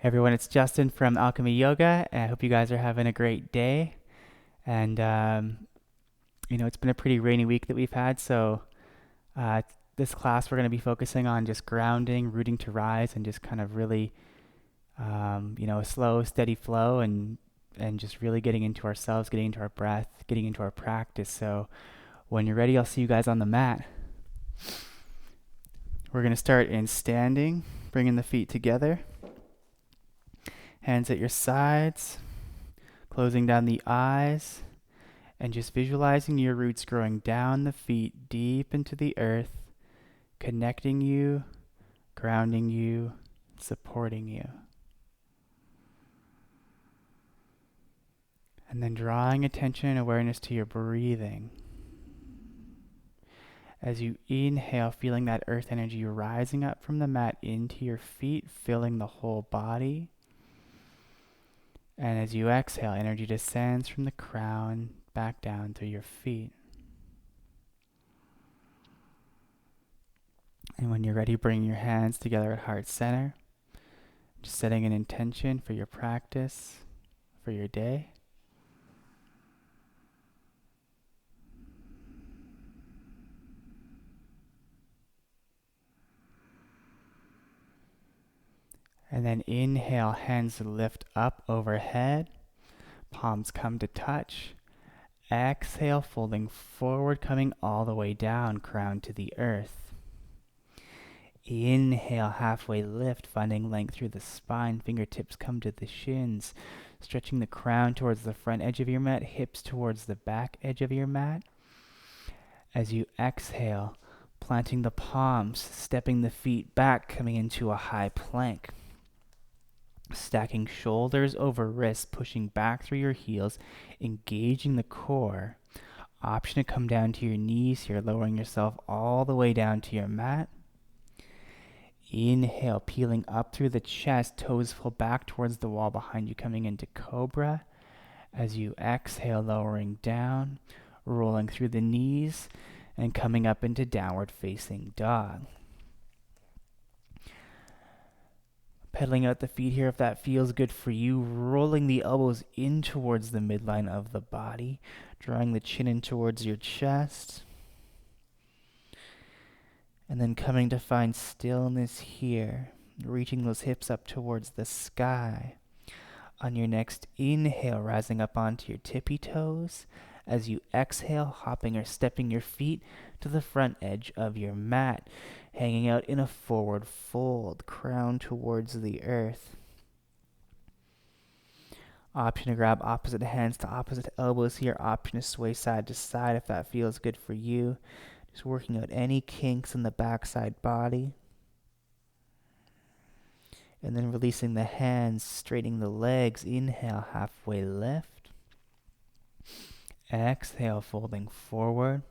Everyone, it's Justin from Alchemy Yoga, and I hope you guys are having a great day. And it's been a pretty rainy week that we've had, so uh, this class we're going to be focusing on just grounding, rooting to rise, and just kind of really, a slow, steady flow, and just really getting into ourselves, getting into our breath, getting into our practice. So when you're ready, I'll see you guys on the mat. We're going to start in standing, bringing the feet together. Hands at your sides, closing down the eyes, and just visualizing your roots growing down the feet deep into the earth, connecting you, grounding you, supporting you. And then drawing attention and awareness to your breathing. As you inhale, feeling that earth energy rising up from the mat into your feet, filling the whole body. And as you exhale, energy descends from the crown back down through your feet. And when you're ready, bring your hands together at heart center, just setting an intention for your practice, for your day. And then inhale, hands lift up overhead, palms come to touch. Exhale, folding forward, coming all the way down, crown to the earth. Inhale, halfway lift, finding length through the spine. Fingertips come to the shins, stretching the crown towards the front edge of your mat, hips towards the back edge of your mat. As you exhale, planting the palms, stepping the feet back, coming into a high plank. Stacking shoulders over wrists, pushing back through your heels, engaging the core. Option to come down to your knees here, lowering yourself all the way down to your mat. Inhale, peeling up through the chest, toes pull back towards the wall behind you, coming into cobra. As you exhale, lowering down, rolling through the knees, and coming up into downward facing dog. Pedaling out the feet here if that feels good for you, rolling the elbows in towards the midline of the body, drawing the chin in towards your chest. And then coming to find stillness here, reaching those hips up towards the sky. On your next inhale, rising up onto your tippy toes. As you exhale, hopping or stepping your feet to the front edge of your mat, hanging out in a forward fold, crown towards the earth. Option to grab opposite hands to opposite elbows here. Option to sway side to side if that feels good for you. Just working out any kinks in the backside body. And then releasing the hands, straightening the legs. Inhale, halfway lift. Exhale, folding forward.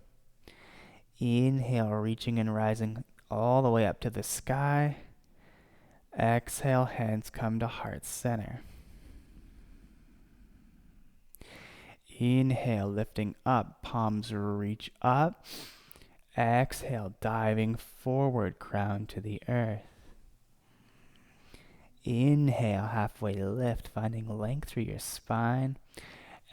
Inhale, reaching and rising all the way up to the sky. Exhale, hands come to heart center. Inhale, lifting up, palms reach up. Exhale, diving forward, crown to the earth. Inhale, halfway lift, finding length through your spine.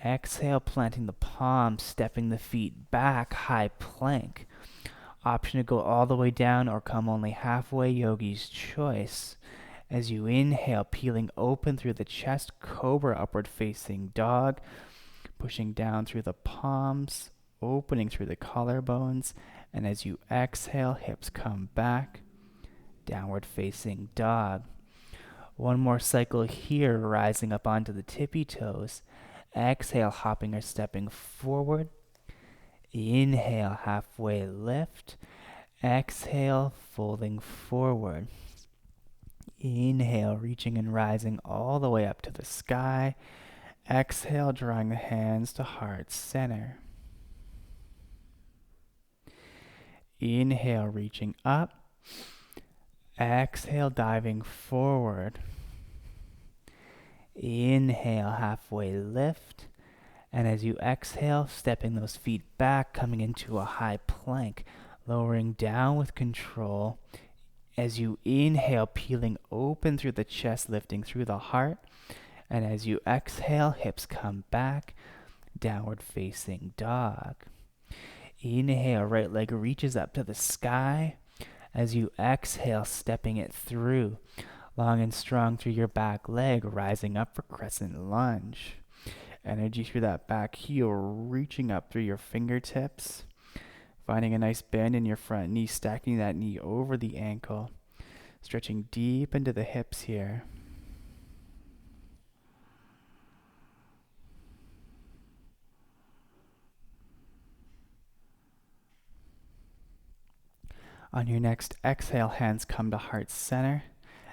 Exhale, planting the palms, stepping the feet back, high plank. Option to go all the way down or come only halfway, yogi's choice. As you inhale, peeling open through the chest, cobra, upward facing dog. Pushing down through the palms, opening through the collarbones. And as you exhale, hips come back, downward facing dog. One more cycle here, rising up onto the tippy toes. Exhale, hopping or stepping forward. Inhale, halfway lift. Exhale, folding forward. Inhale, reaching and rising all the way up to the sky. Exhale, drawing the hands to heart center. Inhale, reaching up. Exhale, diving forward. Inhale, halfway lift. And as you exhale, stepping those feet back, coming into a high plank, lowering down with control. As you inhale, peeling open through the chest, lifting through the heart. And as you exhale, hips come back, downward facing dog. Inhale, right leg reaches up to the sky. As you exhale, stepping it through, long and strong through your back leg, rising up for crescent lunge. Energy through that back heel, reaching up through your fingertips. Finding a nice bend in your front knee, stacking that knee over the ankle. Stretching deep into the hips here. On your next exhale, hands come to heart center.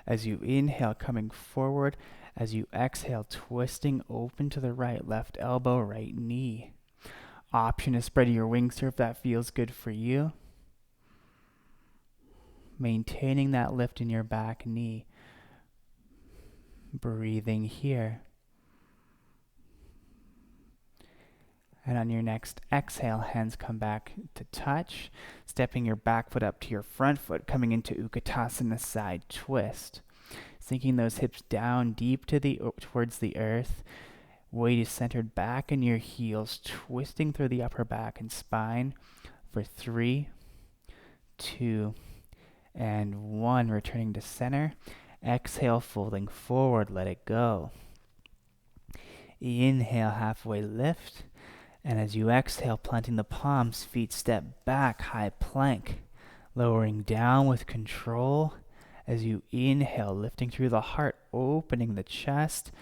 As you inhale, coming forward. As you exhale, twisting open to the right, left elbow, right knee. Option is spreading your wings here if that feels good for you. Maintaining that lift in your back knee. Breathing here. And on your next exhale, hands come back to touch, stepping your back foot up to your front foot, coming into Utkatasana side twist. Sinking those hips down deep towards the earth. Weight is centered back in your heels, twisting through the upper back and spine for 3, 2, and 1. Returning to center. Exhale, folding forward, let it go. Inhale, halfway lift. And as you exhale, planting the palms, feet step back, high plank. Lowering down with control. As you inhale, lifting through the heart, opening the chest.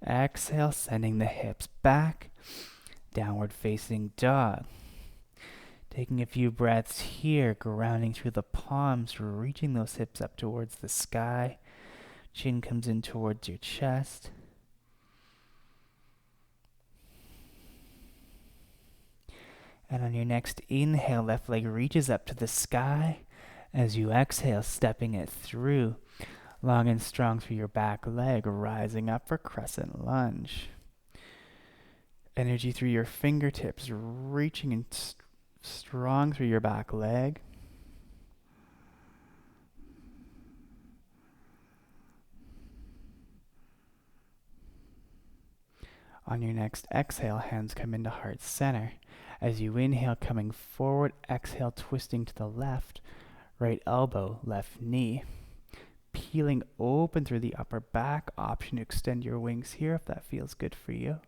Exhale, sending the hips back. Downward facing dog. Taking a few breaths here, grounding through the palms, reaching those hips up towards the sky. Chin comes in towards your chest. And on your next inhale, left leg reaches up to the sky. As you exhale, stepping it through, long and strong through your back leg, rising up for crescent lunge. Energy through your fingertips, reaching in strong through your back leg. On your next exhale, hands come into heart center. As you inhale, coming forward, exhale, twisting to the left, right elbow, left knee. Peeling open through the upper back. Option to extend your wings here if that feels good for you.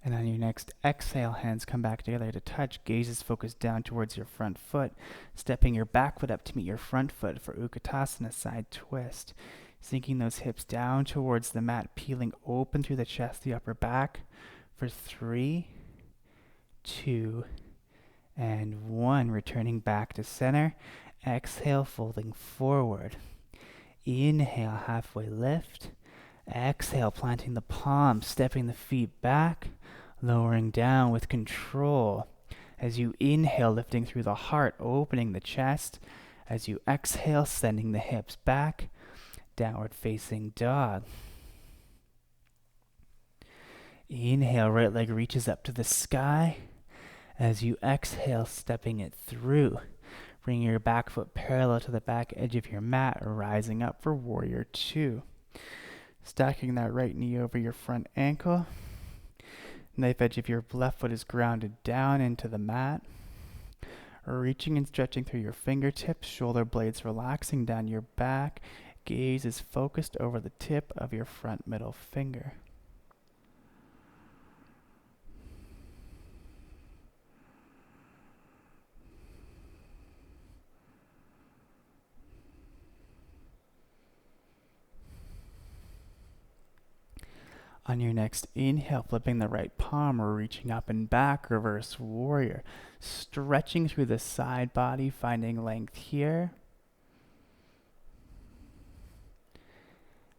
And on your next exhale, hands come back together to touch. Gazes focus down towards your front foot. Stepping your back foot up to meet your front foot for Utkatasana side twist. Sinking those hips down towards the mat, peeling open through the chest, the upper back for 3, 2, and 1. Returning back to center. Exhale, folding forward. Inhale, halfway lift. Exhale, planting the palms, stepping the feet back, lowering down with control. As you inhale, lifting through the heart, opening the chest. As you exhale, sending the hips back, downward facing dog. Inhale, right leg reaches up to the sky. As you exhale, stepping it through. Bring your back foot parallel to the back edge of your mat, rising up for warrior 2. Stacking that right knee over your front ankle. Knife edge of your left foot is grounded down into the mat. Reaching and stretching through your fingertips, shoulder blades relaxing down your back. Gaze is focused over the tip of your front middle finger. On your next inhale, flipping the right palm or reaching up and back, reverse warrior. Stretching through the side body, finding length here.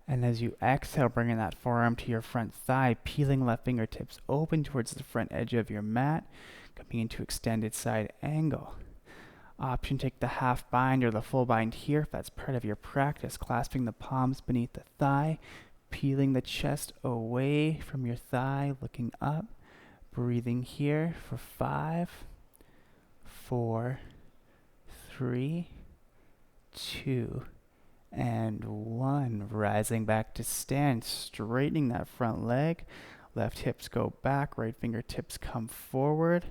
And as you exhale, bringing that forearm to your front thigh, peeling left fingertips open towards the front edge of your mat, coming into extended side angle. Option, take the half bind or the full bind here if that's part of your practice, clasping the palms beneath the thigh, peeling the chest away from your thigh, looking up, Breathing here for 5, 4, 3, 2, and 1. Rising back to stand, straightening that front leg. Left hips go back, right fingertips come forward.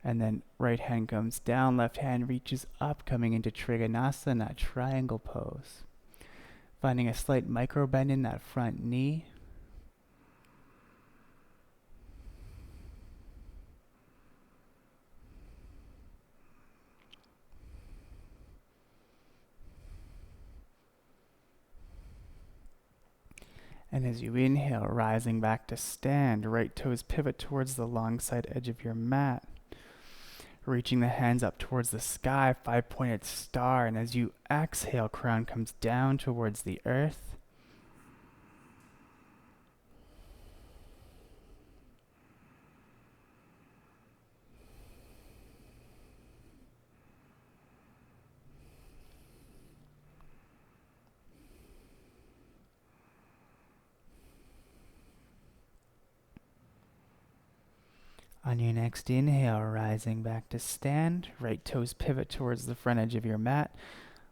And then right hand comes down, left hand reaches up, coming into Trikonasana, triangle pose. Finding a slight micro bend in that front knee. And as you inhale, rising back to stand, right toes pivot towards the long side edge of your mat. Reaching the hands up towards the sky, 5-pointed star. And as you exhale, crown comes down towards the earth. On your next inhale, rising back to stand, right toes pivot towards the front edge of your mat.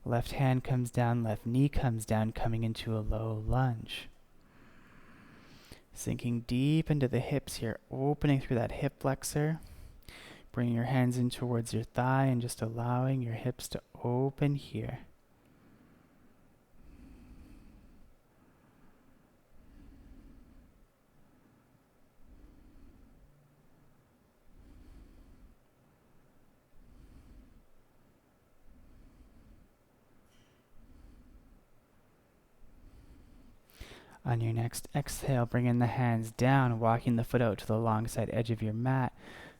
Left hand comes down, left knee comes down, coming into a low lunge. Sinking deep into the hips here, opening through that hip flexor. Bringing your hands in towards your thigh and just allowing your hips to open here. On your next exhale, bring in the hands down, walking the foot out to the long side edge of your mat.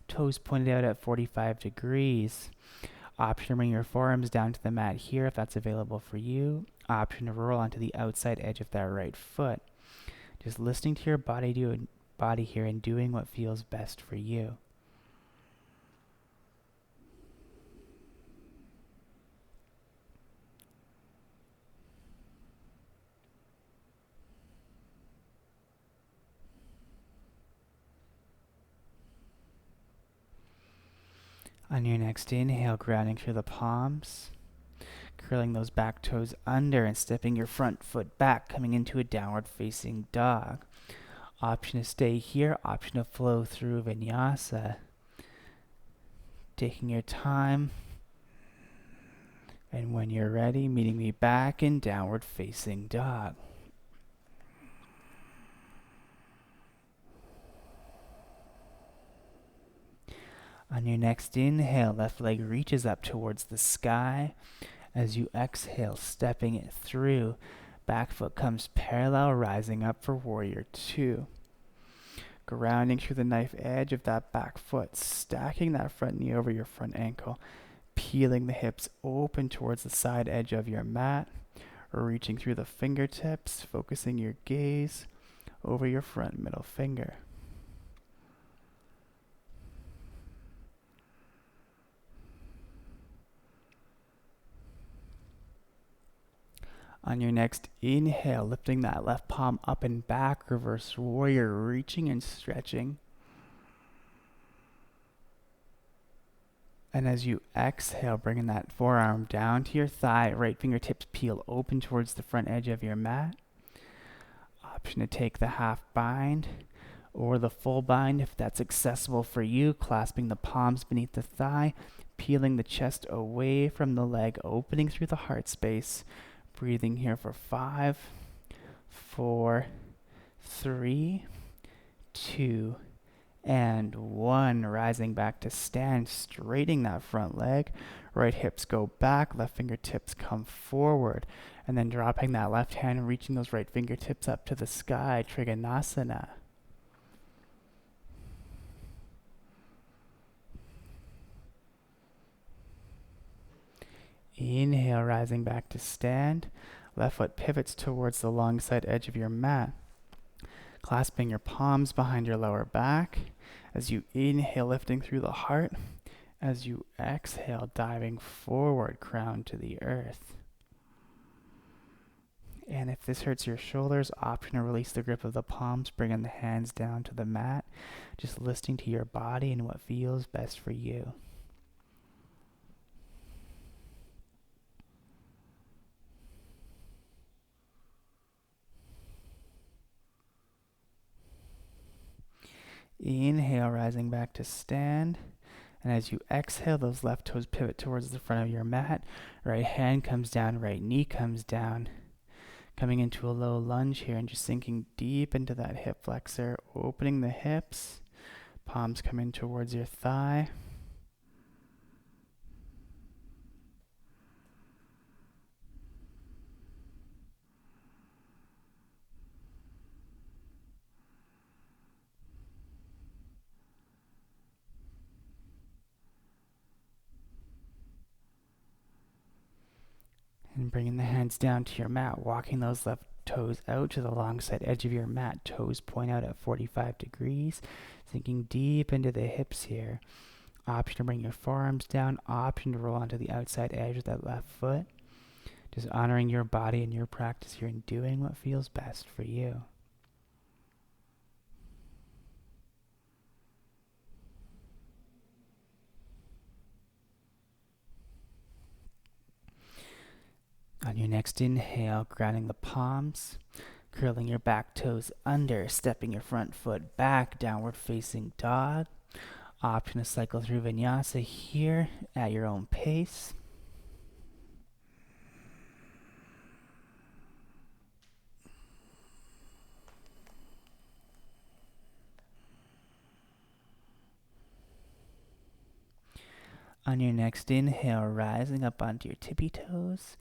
Toes pointed out at 45 degrees. Option to bring your forearms down to the mat here if that's available for you. Option to roll onto the outside edge of that right foot. Just listening to your body here and doing what feels best for you. On your next inhale, grounding through the palms, curling those back toes under and stepping your front foot back, coming into a downward facing dog. Option to stay here, option to flow through Vinyasa. Taking your time, and when you're ready, meeting me back in downward facing dog. On your next inhale, left leg reaches up towards the sky. As you exhale, stepping it through, back foot comes parallel, rising up for warrior 2. Grounding through the knife edge of that back foot, stacking that front knee over your front ankle, peeling the hips open towards the side edge of your mat, reaching through the fingertips, focusing your gaze over your front middle finger. On your next inhale, lifting that left palm up and back, reverse warrior, reaching and stretching. And as you exhale, bringing that forearm down to your thigh, right fingertips peel open towards the front edge of your mat. Option to take the half bind or the full bind if that's accessible for you, clasping the palms beneath the thigh, peeling the chest away from the leg, opening through the heart space. Breathing here for 5, 4, 3, 2, and 1. Rising back to stand, straightening that front leg. Right hips go back, left fingertips come forward. And then dropping that left hand and reaching those right fingertips up to the sky, Trikonasana. Inhale, rising back to stand. Left foot pivots towards the long side edge of your mat. Clasping your palms behind your lower back. As you inhale, lifting through the heart. As you exhale, diving forward, crown to the earth. And if this hurts your shoulders, option to release the grip of the palms, bringing the hands down to the mat. just listening to your body and what feels best for you. Inhale, rising back to stand. And as you exhale, those left toes pivot towards the front of your mat. Right hand comes down, right knee comes down. Coming into a low lunge here and just sinking deep into that hip flexor, opening the hips. Palms come in towards your thigh. And bringing the hands down to your mat, walking those left toes out to the long side edge of your mat. Toes point out at 45 degrees. Sinking deep into the hips here. Option to bring your forearms down. Option to roll onto the outside edge of that left foot. Just honoring your body and your practice here and doing what feels best for you. On your next inhale, grounding the palms, curling your back toes under, stepping your front foot back, downward facing dog. Option to cycle through Vinyasa here at your own pace. On your next inhale, rising up onto your tippy toes.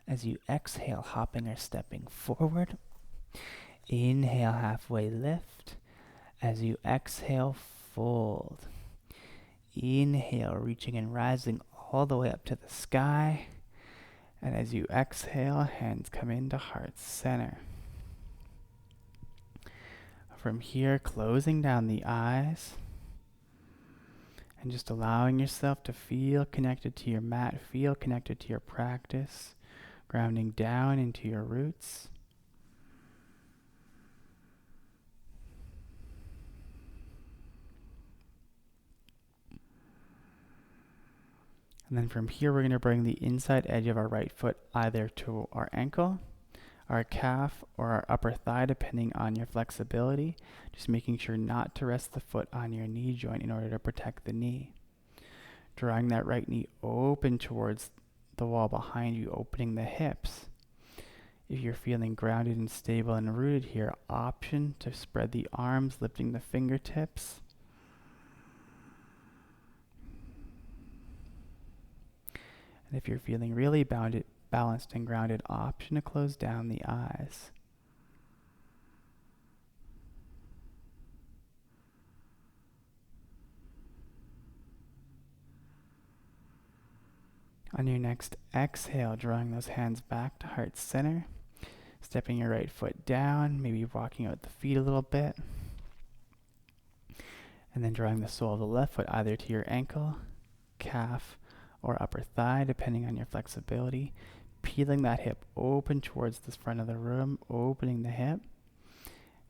As you exhale, hopping or stepping forward. Inhale, halfway lift. As you exhale, fold. Inhale, reaching and rising all the way up to the sky. And as you exhale, hands come into heart center. From here, closing down the eyes. And just allowing yourself to feel connected to your mat, feel connected to your practice. Grounding down into your roots. And then from here, we're going to bring the inside edge of our right foot either to our ankle, our calf, or our upper thigh, depending on your flexibility. Just making sure not to rest the foot on your knee joint in order to protect the knee. Drawing that right knee open towards the wall behind you, opening the hips. If you're feeling grounded and stable and rooted here, option to spread the arms, lifting the fingertips. And if you're feeling really balanced and grounded, option to close down the eyes. On your next exhale, drawing those hands back to heart center. Stepping your right foot down, maybe walking out the feet a little bit. And then drawing the sole of the left foot either to your ankle, calf, or upper thigh, depending on your flexibility. Peeling that hip open towards the front of the room, opening the hip.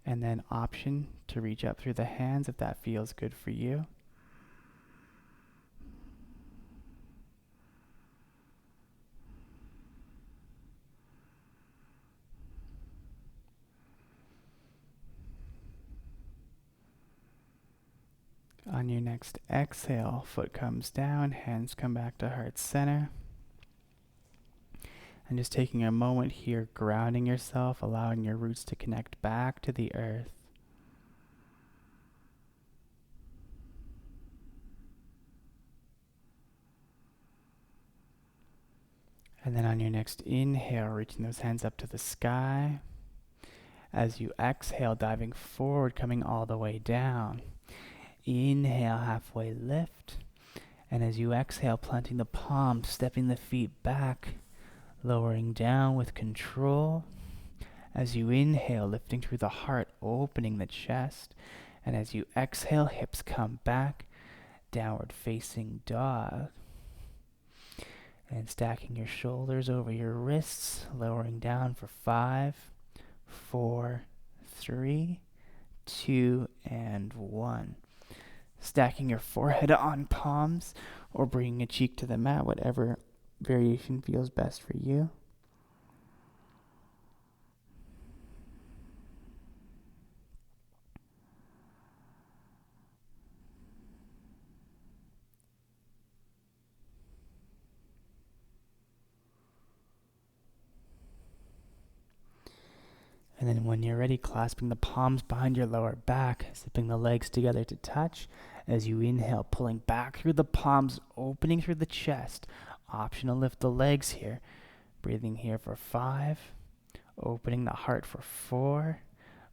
And then option to reach up through the hands if that feels good for you. On your next exhale, foot comes down, hands come back to heart center. And just taking a moment here, grounding yourself, allowing your roots to connect back to the earth. And then on your next inhale, reaching those hands up to the sky. As you exhale, diving forward, coming all the way down. Inhale, halfway lift. And as you exhale, planting the palms, stepping the feet back, lowering down with control. As you inhale, lifting through the heart, opening the chest. And as you exhale, hips come back, downward facing dog. And stacking your shoulders over your wrists, lowering down for 5, 4, 3, 2, and 1. stacking your forehead on palms or bringing a cheek to the mat, whatever variation feels best for you. And then when you're ready, clasping the palms behind your lower back, zipping the legs together to touch. As you inhale, pulling back through the palms, opening through the chest. Option to lift the legs here. Breathing here for 5. Opening the heart for 4.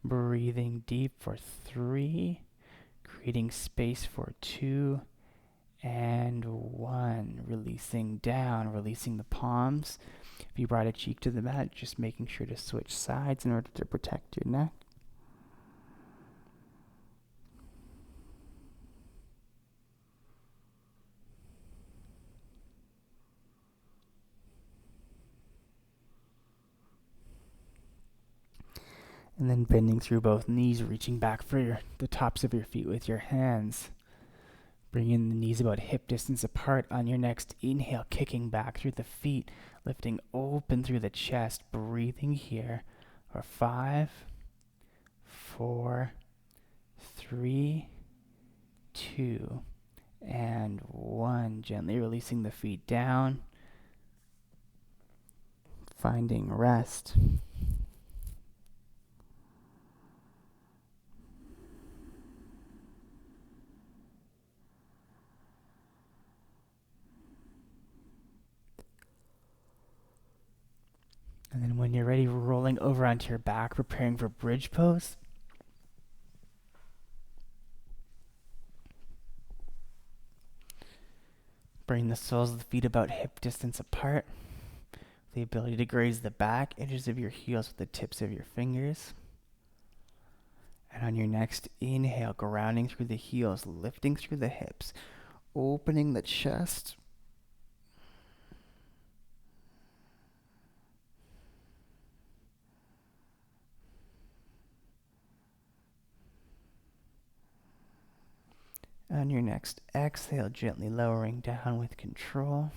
Breathing deep for 3. Creating space for 2. And 1. Releasing down, releasing the palms. If you brought a cheek to the mat, just making sure to switch sides in order to protect your neck. And then bending through both knees, reaching back for the tops of your feet with your hands. Bringing the knees about hip distance apart on your next inhale, kicking back through the feet, lifting open through the chest, breathing here for 5, 4, 3, 2, and 1. Gently releasing the feet down, finding rest. And then when you're ready, rolling over onto your back, preparing for bridge pose. Bring the soles of the feet about hip distance apart. The ability to graze the back edges of your heels with the tips of your fingers. And on your next inhale, grounding through the heels, lifting through the hips, opening the chest. On your next exhale, gently lowering down with control.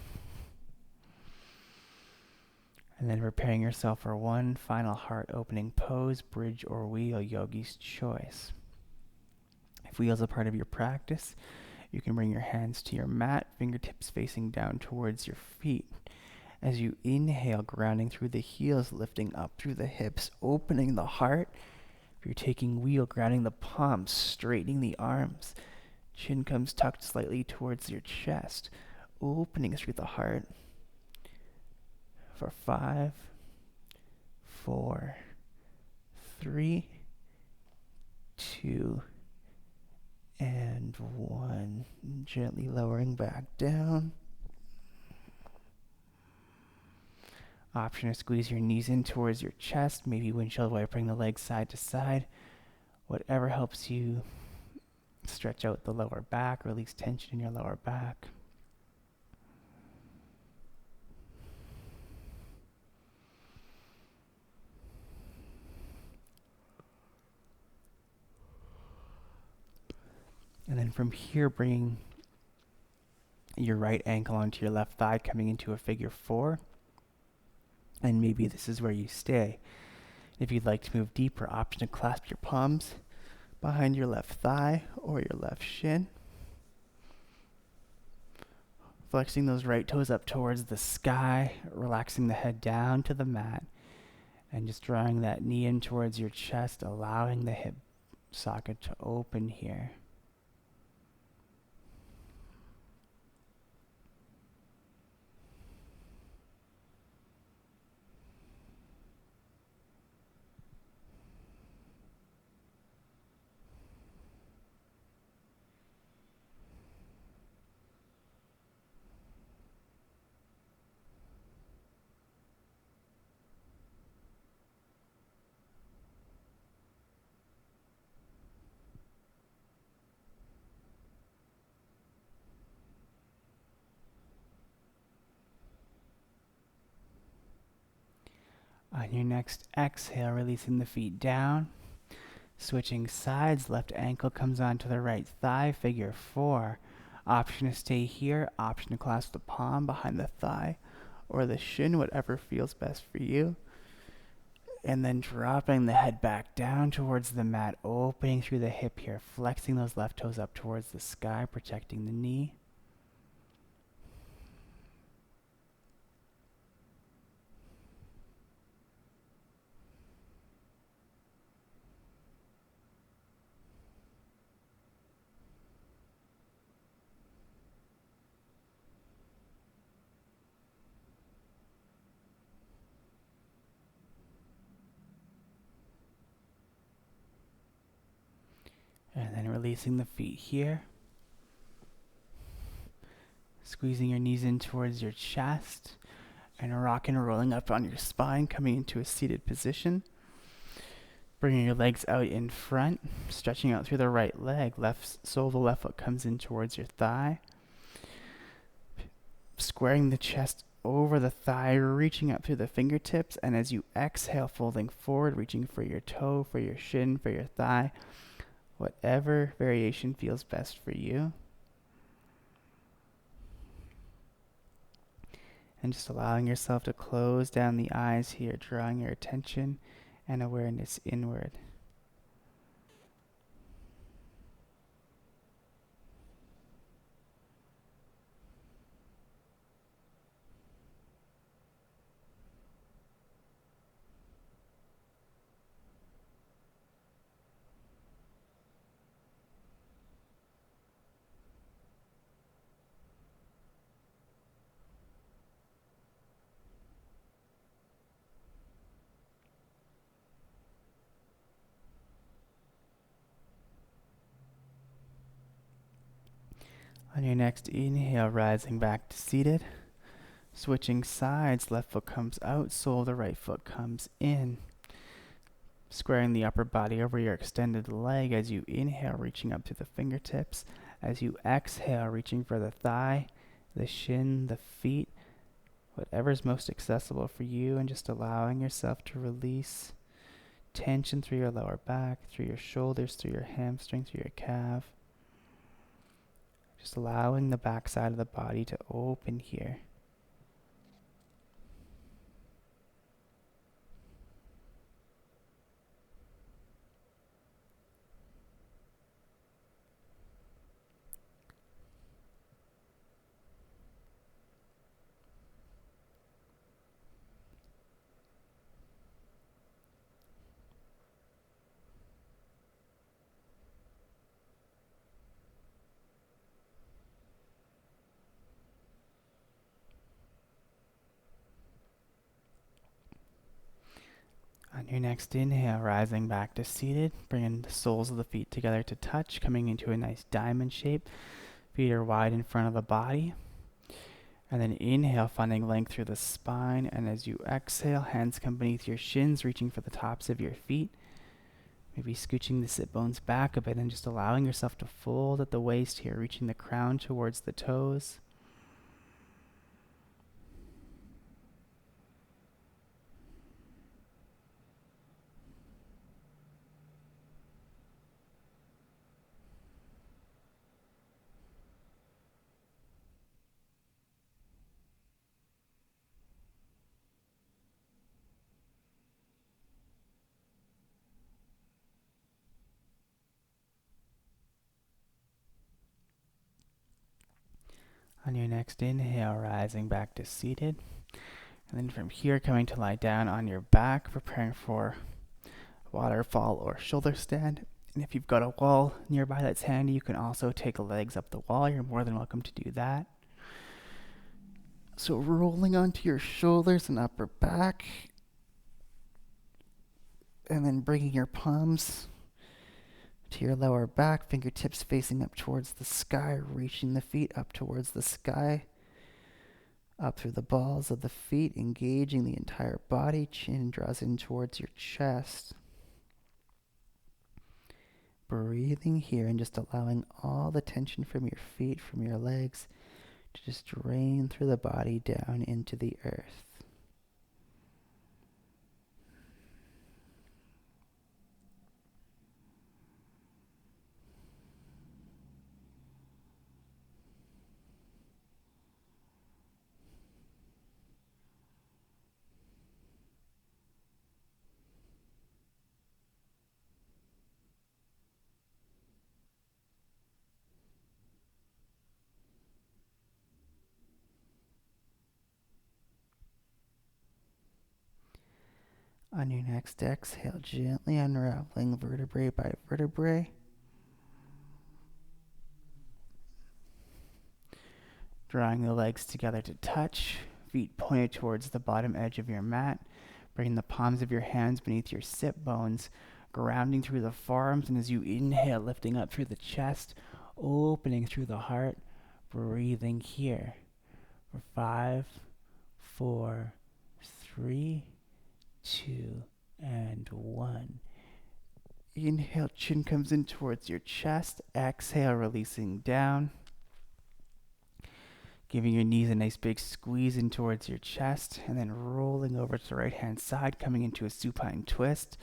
And then preparing yourself for one final heart-opening pose, bridge or wheel, yogi's choice. If wheel is a part of your practice, you can bring your hands to your mat, fingertips facing down towards your feet. As you inhale, grounding through the heels, lifting up through the hips, opening the heart. If you're taking wheel, grounding the palms, straightening the arms. Chin comes tucked slightly towards your chest, opening through the heart. For 5, 4, 3, 2, and 1. Gently lowering back down. Option to squeeze your knees in towards your chest, maybe windshield wipering the legs side to side. Whatever helps you stretch out the lower back, release tension in your lower back. And then from here, bringing your right ankle onto your left thigh, coming into a figure 4. And maybe this is where you stay. If you'd like to move deeper, option to clasp your palms behind your left thigh or your left shin. Flexing those right toes up towards the sky, relaxing the head down to the mat, and just drawing that knee in towards your chest, allowing the hip socket to open here. On your next exhale, releasing the feet down, Switching sides, left ankle comes onto the right thigh, figure 4. Option to stay here, option to clasp the palm behind the thigh or the shin, whatever feels best for you. And then dropping the head back down towards the mat, opening through the hip here, flexing those left toes up towards the sky, protecting the knee. And then releasing the feet here. Squeezing your knees in towards your chest and rock and rolling up on your spine, coming into a seated position. Bringing your legs out in front, stretching out through the right leg. Left sole of the left foot comes in towards your thigh. Squaring the chest over the thigh, reaching up through the fingertips. And as you exhale, folding forward, reaching for your toe, for your shin, for your thigh. Whatever variation feels best for you. And just allowing yourself to close down the eyes here, drawing your attention and awareness inward. On your next inhale, rising back to seated. Switching sides, left foot comes out, sole of the right foot comes in. Squaring the upper body over your extended leg as you inhale, reaching up to the fingertips. As you exhale, reaching for the thigh, the shin, the feet, whatever's most accessible for you, and just allowing yourself to release tension through your lower back, through your shoulders, through your hamstring, through your calf. Just allowing the back side of the body to open here. On your next inhale, rising back to seated, bringing the soles of the feet together to touch, coming into a nice diamond shape. Feet are wide in front of the body. And then inhale, finding length through the spine. And as you exhale, hands come beneath your shins, reaching for the tops of your feet. Maybe scooching the sit bones back a bit and just allowing yourself to fold at the waist here, reaching the crown towards the toes. On your next inhale, rising back to seated. And then from here, coming to lie down on your back, preparing for waterfall or shoulder stand. And if you've got a wall nearby that's handy, you can also take legs up the wall. You're more than welcome to do that. So rolling onto your shoulders and upper back. And then bringing your palms to your lower back, fingertips facing up towards the sky, reaching the feet up towards the sky, up through the balls of the feet, engaging the entire body. Chin draws in towards your chest. Breathing here and just allowing all the tension from your feet, from your legs, to just drain through the body down into the earth. On your next exhale, gently unraveling vertebrae by vertebrae. Drawing the legs together to touch, feet pointed towards the bottom edge of your mat. Bring the palms of your hands beneath your sit bones, grounding through the forearms, and as you inhale, lifting up through the chest, opening through the heart, breathing here for 5, 4, 3, 2, and 1. Inhale, chin comes in towards your chest. Exhale, releasing down. Giving your knees a nice big squeeze in towards your chest, and then rolling over to the right hand side, coming into a supine twist.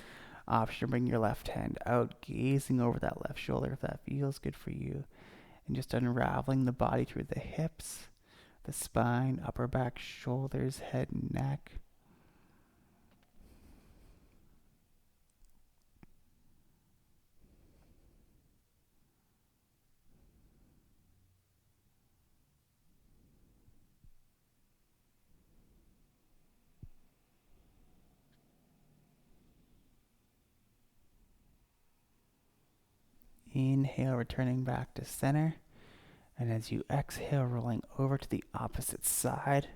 Option to bring your left hand out, gazing over that left shoulder if that feels good for you. And just unraveling the body through the hips, the spine, upper back, shoulders, head, and neck. Inhale, returning back to center. And as you exhale, rolling over to the opposite side.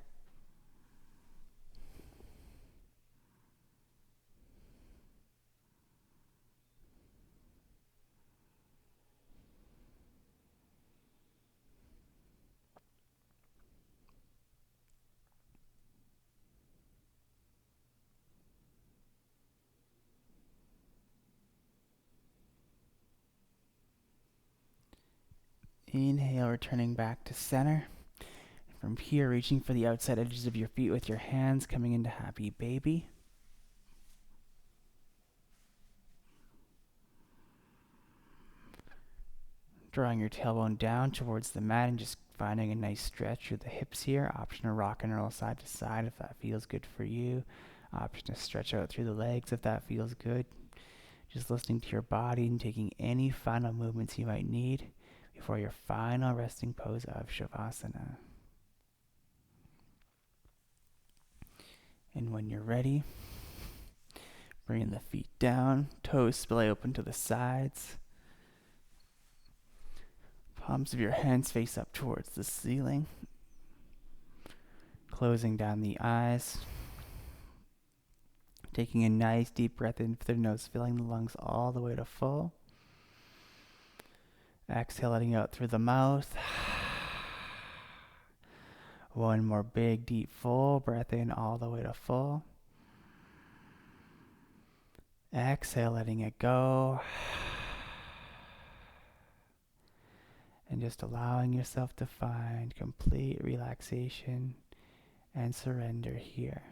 Inhale, returning back to center. From here, reaching for the outside edges of your feet with your hands, coming into happy baby. Drawing your tailbone down towards the mat and just finding a nice stretch through the hips here. Option to rock and roll side to side if that feels good for you. Option to stretch out through the legs if that feels good. Just listening to your body and taking any final movements you might need before your final resting pose of Shavasana. And when you're ready, bring the feet down, toes splay open to the sides. Palms of your hands face up towards the ceiling. Closing down the eyes. Taking a nice deep breath in through the nose, filling the lungs all the way to full. Exhale, letting out through the mouth. One more big, deep, full breath in all the way to full. Exhale, letting it go. And just allowing yourself to find complete relaxation and surrender here.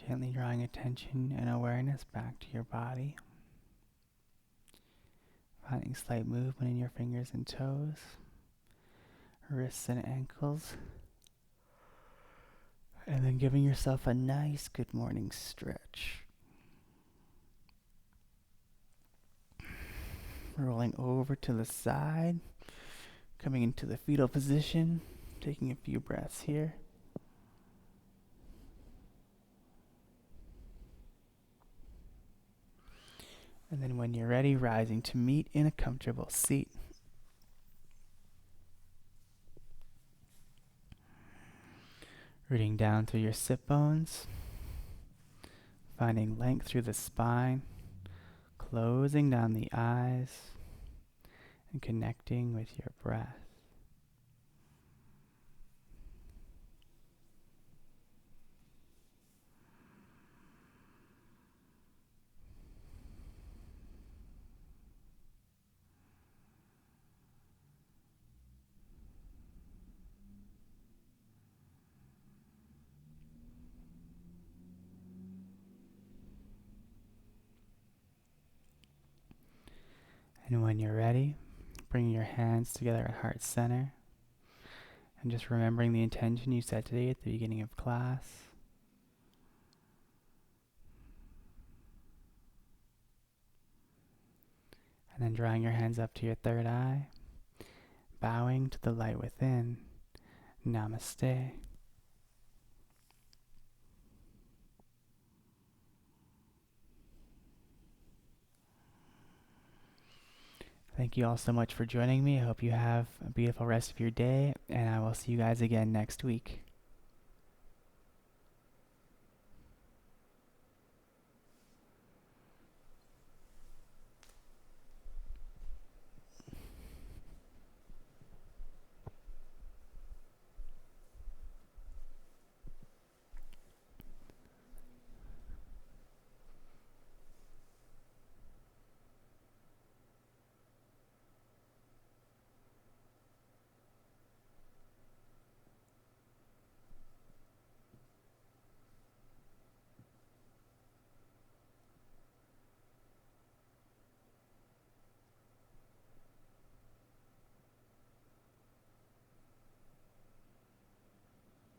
Gently drawing attention and awareness back to your body. Finding slight movement in your fingers and toes, wrists and ankles. And then giving yourself a nice good morning stretch. Rolling over to the side, coming into the fetal position, taking a few breaths here. And then when you're ready, rising to meet in a comfortable seat. Rooting down through your sit bones, finding length through the spine, closing down the eyes, and connecting with your breath. And when you're ready, bring your hands together at heart center, and just remembering the intention you set today at the beginning of class. And then drawing your hands up to your third eye, bowing to the light within. Namaste. Thank you all so much for joining me. I hope you have a beautiful rest of your day, and I will see you guys again next week.